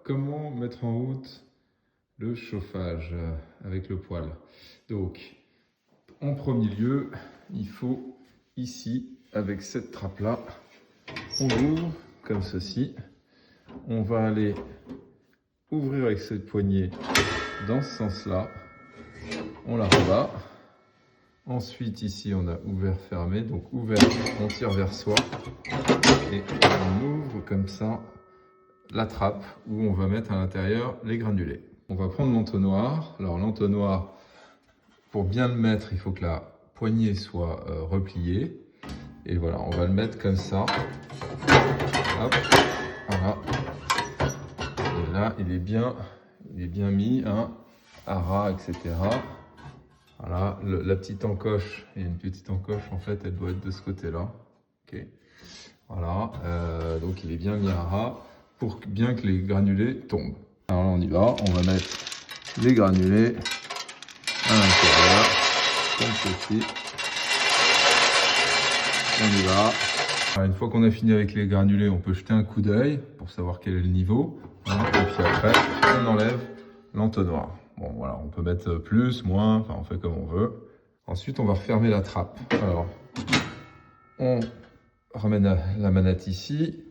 comment mettre en route le chauffage avec le poêle? Donc, en premier lieu, il faut ici, avec cette trappe-là, on ouvre comme ceci. On va aller ouvrir avec cette poignée dans ce sens-là. On la rebat. Ensuite, ici, on a ouvert, fermé. Donc, ouvert, on tire vers soi. Et on ouvre comme ça la trappe où on va mettre à l'intérieur les granulés. On va prendre l'entonnoir. Alors, l'entonnoir, pour bien le mettre, il faut que la poignée soit repliée. Et voilà, on va le mettre comme ça. Hop, voilà. Et là, il est bien mis, hein, à ras, etc. Voilà, la petite encoche, il y a une petite encoche, en fait, elle doit être de ce côté-là. Ok. Voilà, donc il est bien mis à ras pour bien que les granulés tombent. Alors là, on y va, on va mettre les granulés à l'intérieur, comme ceci. On y va. Alors, une fois qu'on a fini avec les granulés, on peut jeter un coup d'œil pour savoir quel est le niveau. Hein, et puis après, on enlève l'entonnoir. Bon, voilà, on peut mettre plus, moins, enfin, on fait comme on veut. Ensuite, on va refermer la trappe. Alors, on ramène la manette ici,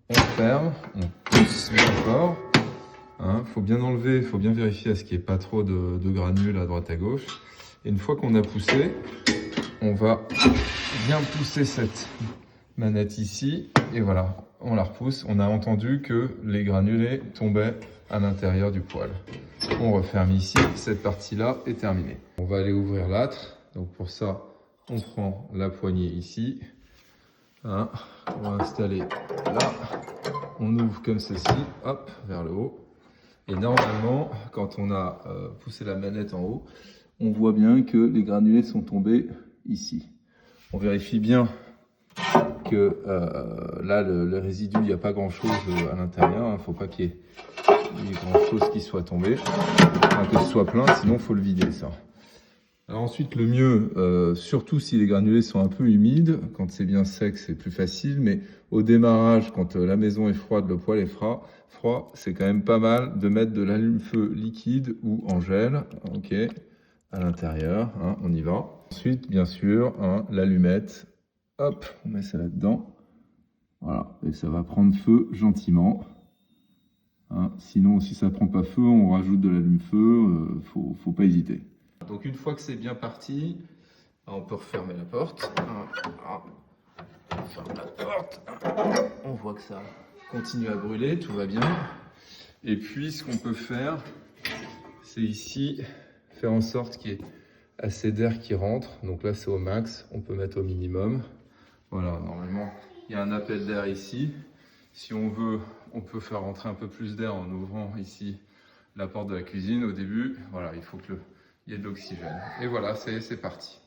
on ferme, on pousse bien fort. Hein, faut bien enlever, faut bien vérifier à ce qu'il n'y ait pas trop de granules à droite à gauche. Et une fois qu'on a poussé, on va bien pousser cette manette ici. Et voilà, on la repousse. On a entendu que les granulés tombaient à l'intérieur du poêle. On referme ici, cette partie-là est terminée. On va aller ouvrir l'âtre. Donc pour ça, on prend la poignée ici. Hein, on va installer là. On ouvre comme ceci, hop, vers le haut. Et normalement, quand on a poussé la manette en haut, on voit bien que les granulés sont tombés ici. On vérifie bien que là, le résidu, il n'y a pas grand-chose à l'intérieur. Il ne faut pas qu'il y ait grand-chose qui soit tombé. Enfin, que ce soit plein, sinon il faut le vider, ça. Alors ensuite, le mieux, surtout si les granulés sont un peu humides, quand c'est bien sec, c'est plus facile. Mais au démarrage, quand la maison est froide, le poêle est froid, c'est quand même pas mal de mettre de l'allume-feu liquide ou en gel, ok, à l'intérieur. Hein, on y va. Ensuite, bien sûr, hein, l'allumette. Hop, on met ça là-dedans. Voilà, et ça va prendre feu gentiment. Hein, sinon, si ça ne prend pas feu, on rajoute de l'allume-feu. Faut pas hésiter. Donc une fois que c'est bien parti, on peut refermer la porte. On ferme la porte. On voit que ça continue à brûler, tout va bien. Et puis ce qu'on peut faire, c'est ici faire en sorte qu'il y ait assez d'air qui rentre. Donc là c'est au max, on peut mettre au minimum. Voilà, normalement il y a un appel d'air ici. Si on veut, on peut faire rentrer un peu plus d'air en ouvrant ici la porte de la cuisine au début. Voilà, il faut qu'il y ait de l'oxygène. Et voilà, c'est parti.